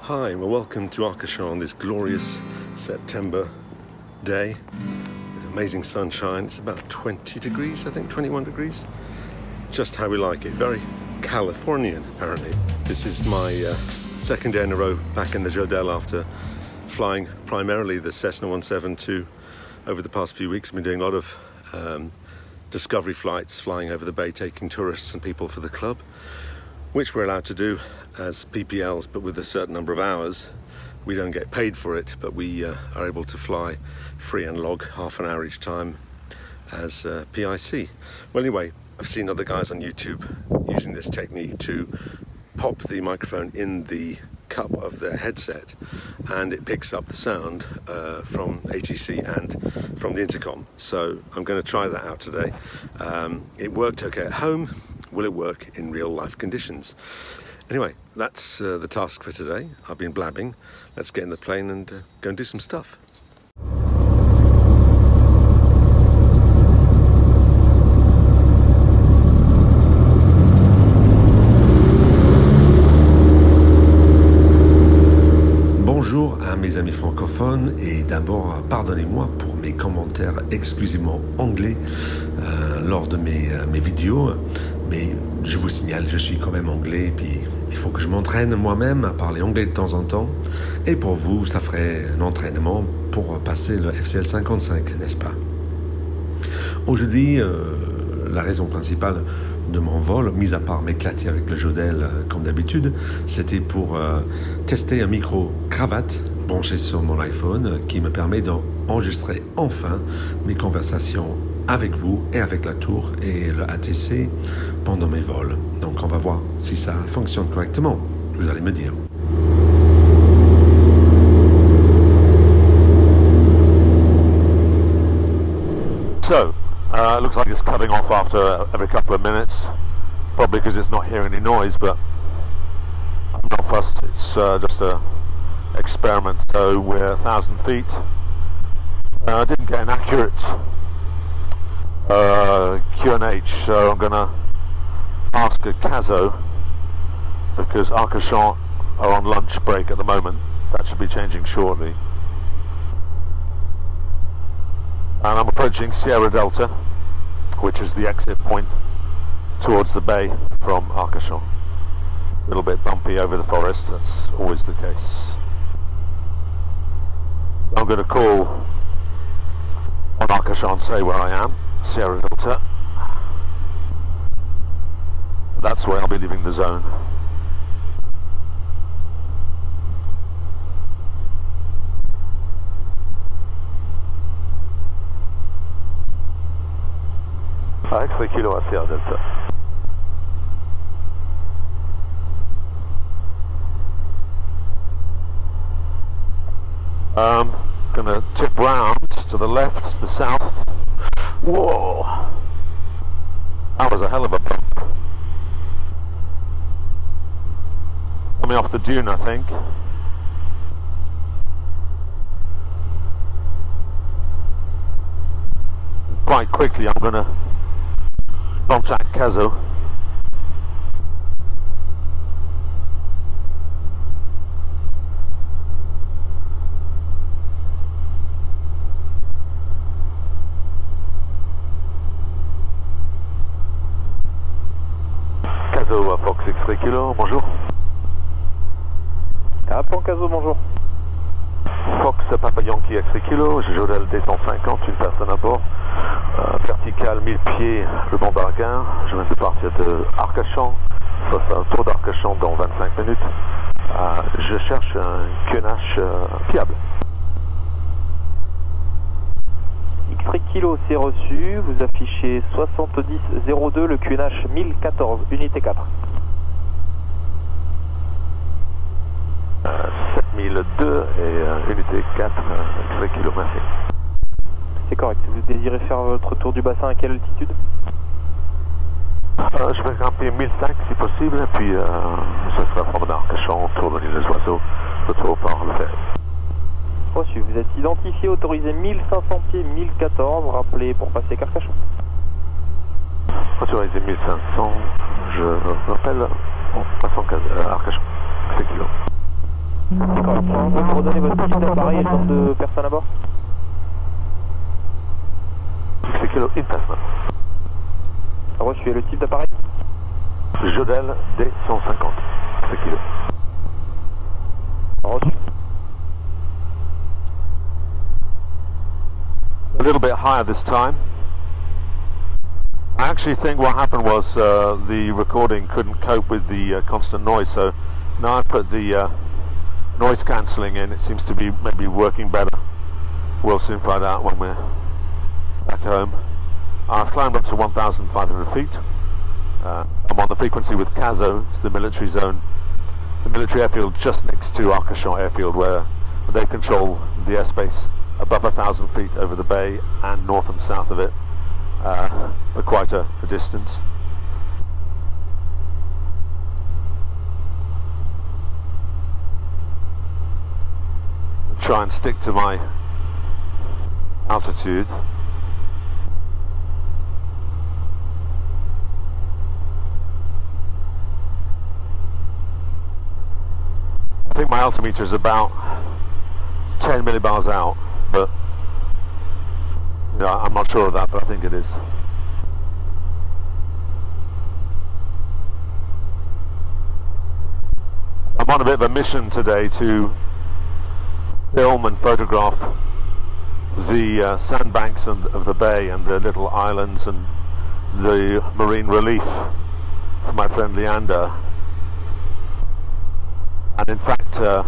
Hi, well, welcome to Arcachon on this glorious September day with amazing sunshine. It's about 20 degrees, I think, 21 degrees. Just how we like it. Very Californian, apparently. This is my second day in a row back in the Jodel after flying primarily the Cessna 172 over the past few weeks. I've been doing a lot of discovery flights, flying over the bay, taking tourists and people for the club, which we're allowed to do as PPLs, but with a certain number of hours. We don't get paid for it, but we are able to fly free and log half an hour each time as PIC. Well, anyway, I've seen other guys on YouTube using this technique to pop the microphone in the cup of their headset and it picks up the sound from ATC and from the intercom. So I'm going to try that out today. It worked okay at home. Will it work in real life conditions? Anyway, that's the task for today. I've been blabbing. Let's get in the plane and go and do some stuff. Bonjour à mes amis francophones et d'abord pardonnez-moi pour mes commentaires exclusivement anglais lors de mes vidéos, mais je vous signale, je suis quand même anglais et puis il faut que je m'entraîne moi-même à parler anglais de temps en temps, et pour vous ça ferait un entraînement pour passer le FCL 55, n'est-ce pas? Aujourd'hui, la raison principale de mon vol, mis à part m'éclater avec le Jodel comme d'habitude, c'était pour tester un micro cravate branché sur mon iPhone qui me permet d'enregistrer enfin mes conversations avec vous et avec la tour et le ATC pendant mes vols. Donc on va voir si ça fonctionne correctement, vous allez me dire. So, it looks like it's cutting off after every couple of minutes, probably because it's not hearing any noise, but I'm not fussed. It's just a experiment. So we're 1,000 feet. I didn't get an accurate QNH, so I'm gonna ask a Caso, because Arcachon are on lunch break at the moment. That should be changing shortly. And I'm approaching Sierra Delta, which is the exit point towards the bay from Arcachon. A little bit bumpy over the forest, that's always the case. I'm going to call on Arcachon, say where I am, Sierra Delta. That's where I'll be leaving the zone. X-ray kilo à Sierra Delta. Gonna tip round to the left, the south. Whoa! That was a hell of a bump. Coming off the dune, I think. Quite quickly, I'm gonna contact Caso. Caso à Fox X-ray Kilo, bonjour. Caso, bonjour. Fox Papa Yankee X-ray Kilo, Jodel D150, une personne à bord. Vertical 1000 pieds, le bombardien. Je viens de partir de Arcachon. Ça fait un tour d'Arcachon dans 25 minutes. Je cherche un QNH fiable. X-ray Kilo, c'est reçu. Vous affichez 7002, le QNH 1014, unité 4. 7002 et unité 4, X-ray Kilo, merci. C'est correct. Vous désirez faire votre tour du bassin à quelle altitude? Je vais grimper 1005 si possible, et puis ça sera promenade Arcachon, tour de l'île des Oiseaux, retour par le ferry. Reçu. Vous êtes identifié, autorisé 1500 pieds, 1014, rappelez pour passer Arcachon. Autorisé 1500, je rappelle, passons Arcachon, 5 kg. D'accord. Vous pouvez me redonner votre type d'appareil et le nombre de personnes à bord? C'est kilo in-passement. Reçu. Et le type d'appareil? Jodel D150. C'est kilo. Reçu. A little bit higher this time. I actually think what happened was the recording couldn't cope with the constant noise, so now I put the noise cancelling in. It seems to be maybe working better. We'll soon find out when we're back home. I've climbed up to 1,500 feet. I'm on the frequency with Cazo, it's the military zone, the military airfield just next to Arcachon airfield, where they control the airspace above 1,000 feet over the bay and north and south of it, for quite a distance. Try and stick to my altitude. I think my altimeter is about 10 millibars out, but you know, I'm not sure of that, but I think it is. I'm on a bit of a mission today to film and photograph the sandbanks of the bay and the little islands and the marine relief for my friend Leander. And in fact, the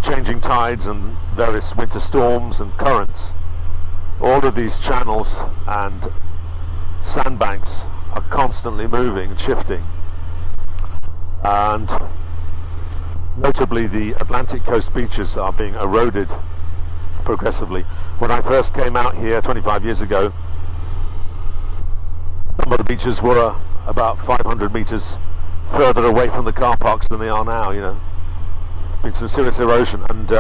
changing tides and various winter storms and currents, all of these channels and sandbanks are constantly moving and shifting. And notably the Atlantic coast beaches are being eroded progressively. When I first came out here 25 years ago, some of the beaches were about 500 meters further away from the car parks than they are now, you know. Been some serious erosion, and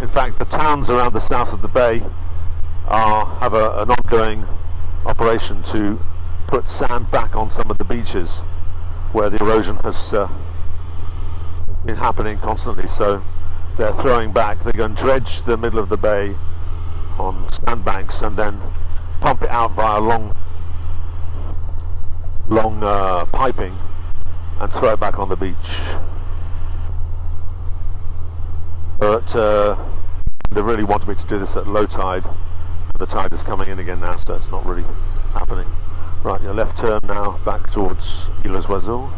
in fact the towns around the south of the bay have an ongoing operation to put sand back on some of the beaches where the erosion has been happening constantly. So they're throwing back, they're going to dredge the middle of the bay on sandbanks and then pump it out via long piping and throw it back on the beach. But they really wanted me to do this at low tide. The tide is coming in again now, so it's not really happening. Right, your left turn now back towards Îles-Oiseaux.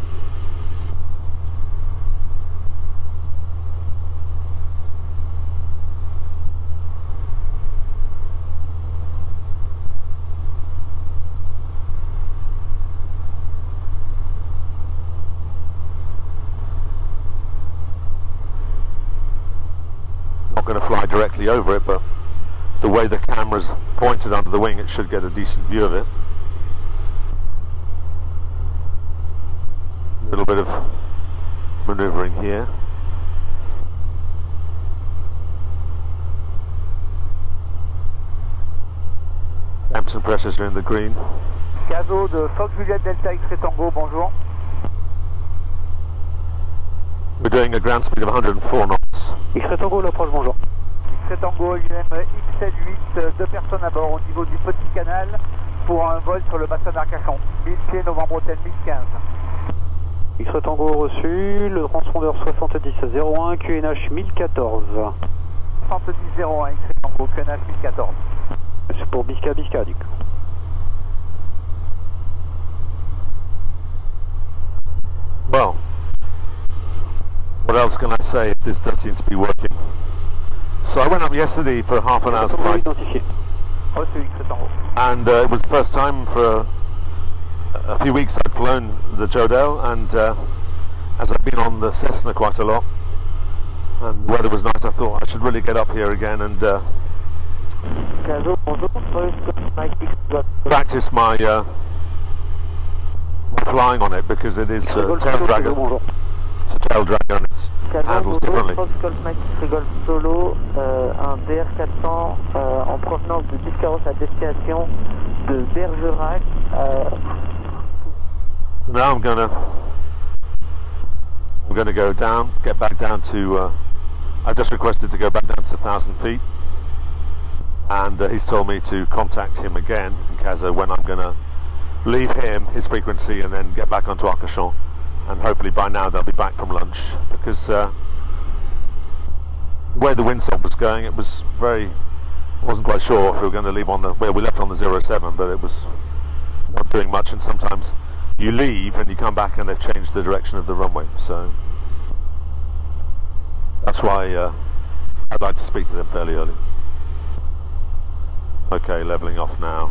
Going to fly directly over it, but the way the camera's pointed under the wing, it should get a decent view of it. A little bit of manoeuvring here. Temps and pressures are in the green. Cazo de Fox Juliette Delta X-Ray Tango, bonjour. We're doing a ground speed of 104 knots. X-Ray Tango, l'approche, bonjour. X-Ray Tango, UM X78, 2 personnes à bord au niveau du petit canal pour un vol sur le bassin d'Arcachon. 1000 pieds, novembre-Bretagne 1015. X-Ray Tango reçu, le transpondeur 7001, QNH 1014. 7001, X-Ray Tango, QNH 1014. C'est pour Bisca du coup. Well, what else can I say if this does seem to be working? So I went up yesterday for half an hour's flight, and it was the first time for a few weeks I'd flown the Jodel, and as I've been on the Cessna quite a lot and the weather was nice, I thought I should really get up here again and practice my flying on it, because it is tail dragger. It's a tail dragger and it's handles differently. Solo, un DR400 en provenance de Biscarrosse à destination de Bergerac. Now I'm gonna going to go down, get back down to, I just requested to go back down to 1,000 feet, and he's told me to contact him again in case of when I'm going to leave him his frequency and then get back onto Arcachon, and hopefully by now they'll be back from lunch, because the way the windsock was going, it was very, I wasn't quite sure if we were going to leave on the, well, we left on the 07, but it was not doing much, and sometimes you leave and you come back and they've changed the direction of the runway, so that's why I'd like to speak to them fairly early. Okay, levelling off now.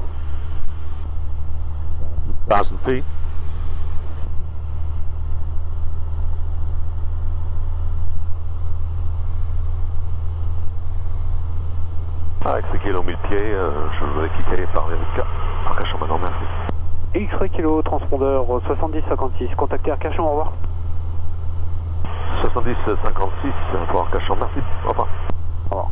1,000 feet. X kilo 1000 pieds, je voudrais quitter par Arcachon maintenant, merci. X kilo, transpondeur 70-56, contactez Arcachon, au revoir. 70-56 pour Arcachon, merci, au revoir. Au revoir.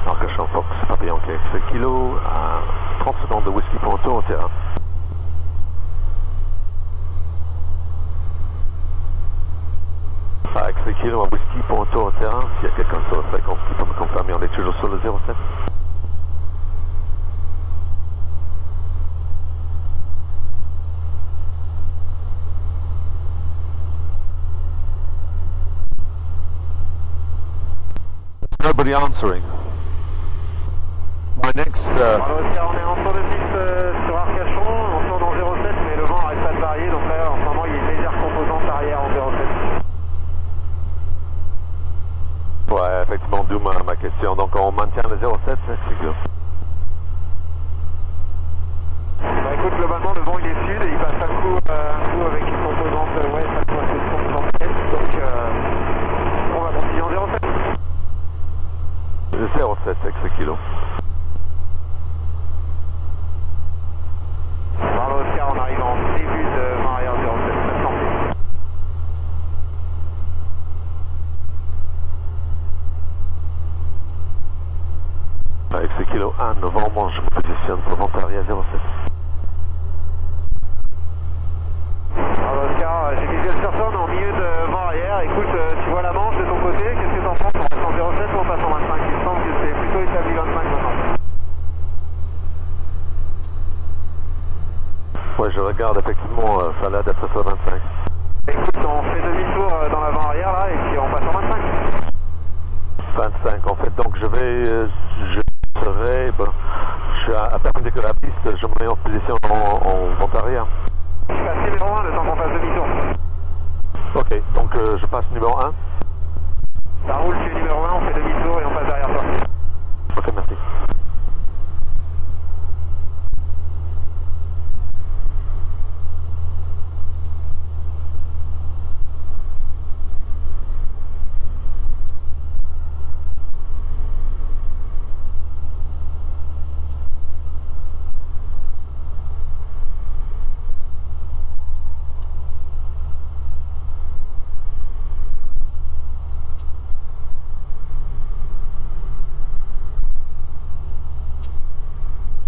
Arcachon Fox, papillon X kilo, à 30 secondes de whisky pour un tour au terrain. X kilo, un whisky pour un tour au terrain, s'il y a quelqu'un sur le fréquence qui peut me confirmer, on est toujours sur le 07. Nobody answering. My next. On est en tour de piste sur Arcachon, on tourne en 07, mais le vent arrête pas de varier, donc là en ce moment il y a une légère composante arrière en 07. Ouais, effectivement, d'où ma question. Donc on maintient le 07, c'est sûr. Bah écoute, globalement le vent il est sud et il passe un coup avec une composante ouest, un coup avec une composante est, donc on va continuer en 07. Le 07, X kilo. Bravo Oscar, on arrive en début de vent arrière 07, 700 pieds. X kilo 1 novembre, je me positionne pour vent arrière 07. Bravo Oscar, j'ai visuel sur toi, on est en milieu de vent arrière. Écoute, tu vois la Manche de ton côté, qu'est-ce que t'en penses? On reste en 07 ou on passe en 25? Il me semble que c'est plutôt établi 25 maintenant. Ouais, je regarde effectivement, ça a l'air d'être sur 25. Écoute, on fait demi-tour dans la vent arrière là et puis on passe en 25. 25 en fait, donc je serai, bon, je suis à perpendiculaire à la piste, je me mets en position en vent arrière. Tu passes numéro 1 le temps qu'on fasse demi-tour. Ok, donc je passe numéro 1. Ça roule, tu es numéro 1, on fait demi-tour et on passe derrière toi. Ok, merci.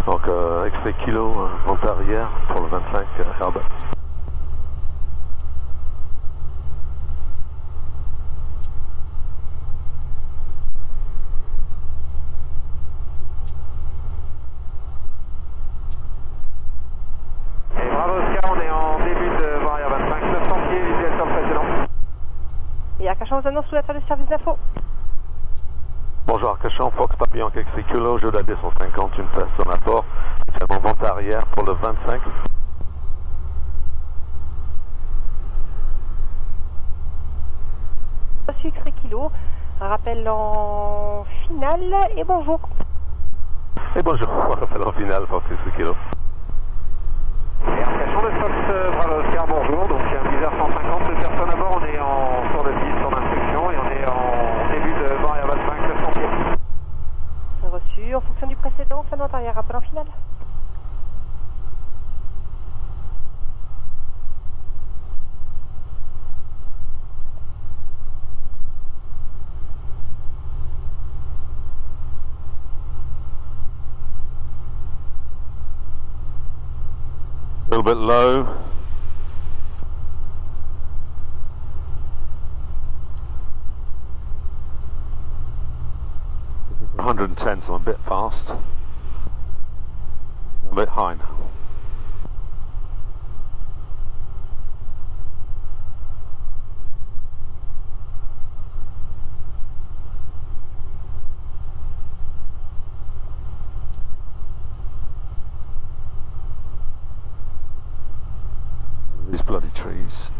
Donc, X kilo, vent arrière pour le 25 Herbert. Et bravo Oscar, on est en début de vent arrière 25, 900 pieds, visuel sur le précédent. Et Arcachon vous annonce l'ouverture du service d'info. Bonjour Arcachon, Fox Papillon X kilo, Jodel 250, une personne à bord, actuellement vent arrière pour le 25. Reçu X kilo, un rappel en finale et bonjour. Et bonjour, rappel en finale, Fox X kilo. Et Arcachon de Fox, bravo Oscar, bonjour. Donc il y a un bizarre 150 de personnes à bord, on est en tour de piste, en instruction et on est en début de vent arrière 25, 900 pieds. Reçu, en fonction du précédent, fin note arrière, rappel en finale. bit low. 110, so I'm a bit fast. A bit high now. These bloody trees.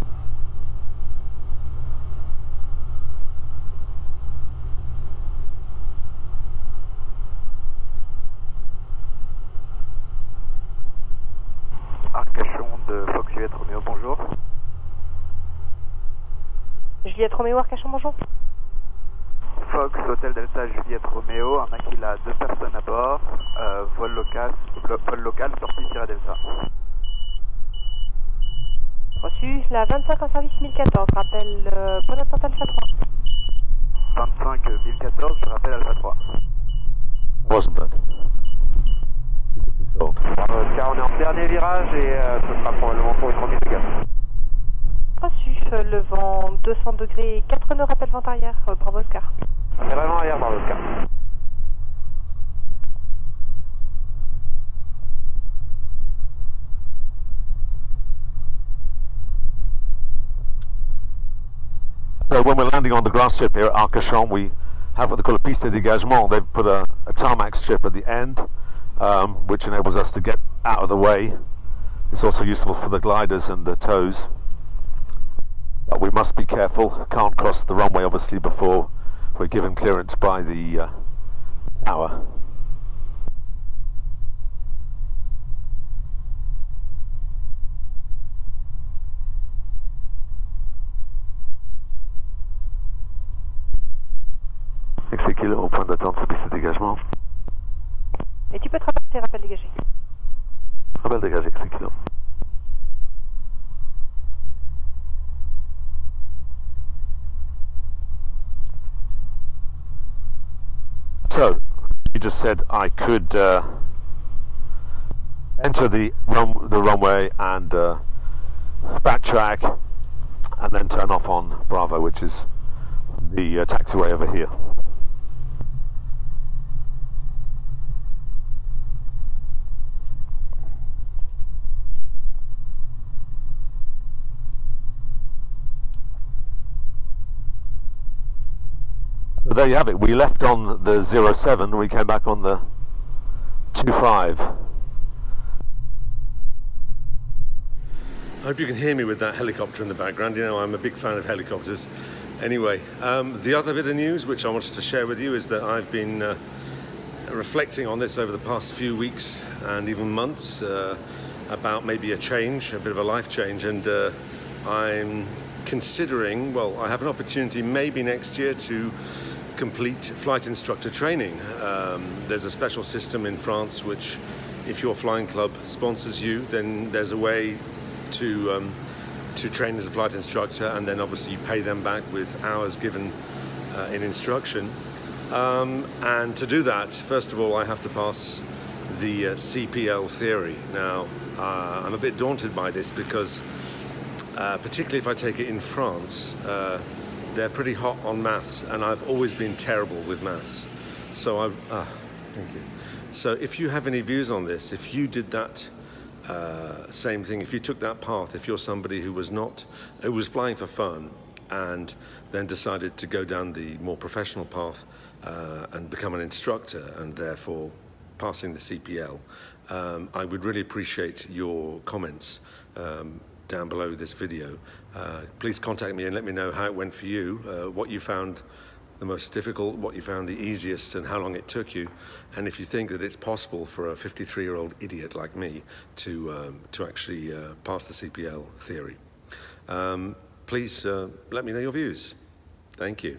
Arcachon de Fox Juliette Roméo, bonjour. Juliette Roméo, Arcachon, bonjour. Fox, Hôtel Delta Juliette Roméo, un Aquila, 2 personnes à bord, vol local, sortie-delta. Reçu, la 25 en service 1014, rappel point d'attente Alpha 3. 25 1014, je rappelle Alpha 3. Wasn't bad. Oscar, on est en dernier virage et ce sera probablement pour une remise de gaz. Reçu, le vent 200 degrés 4 nœuds, rappel vent arrière, bravo Oscar. C'est vraiment arrière, bravo Oscar. So when we're landing on the grass strip here at Arcachon, we have what they call a piste de dégagement. They've put a tarmac strip at the end, which enables us to get out of the way. It's also useful for the gliders and the tows. But we must be careful, can't cross the runway obviously before we're given clearance by the tower. Kilo au point d'attente, c'est piste de dégagement. Et tu peux traverser, rappel dégagé. Rappel dégagé, kilo. So, you just said I could enter the runway and backtrack and then turn off on Bravo, which is the taxiway over here. So there you have it. We left on the 07 and we came back on the 25. I hope you can hear me with that helicopter in the background. You know, I'm a big fan of helicopters. Anyway, the other bit of news which I wanted to share with you is that I've been reflecting on this over the past few weeks and even months about maybe a change, a bit of a life change, and I'm considering, well, I have an opportunity maybe next year to complete flight instructor training. There's a special system in France which, if your flying club sponsors you, then there's a way to train as a flight instructor, and then obviously you pay them back with hours given in instruction. And to do that, first of all, I have to pass the CPL theory. Now, I'm a bit daunted by this because particularly if I take it in France, they're pretty hot on maths, and I've always been terrible with maths. So thank you. So if you have any views on this, if you did that same thing, if you took that path, if you're somebody who was flying for fun and then decided to go down the more professional path and become an instructor and therefore passing the CPL, I would really appreciate your comments down below this video. Please contact me and let me know how it went for you, what you found the most difficult, what you found the easiest, and how long it took you, and if you think that it's possible for a 53-year-old idiot like me to actually pass the CPL theory. Please let me know your views. Thank you.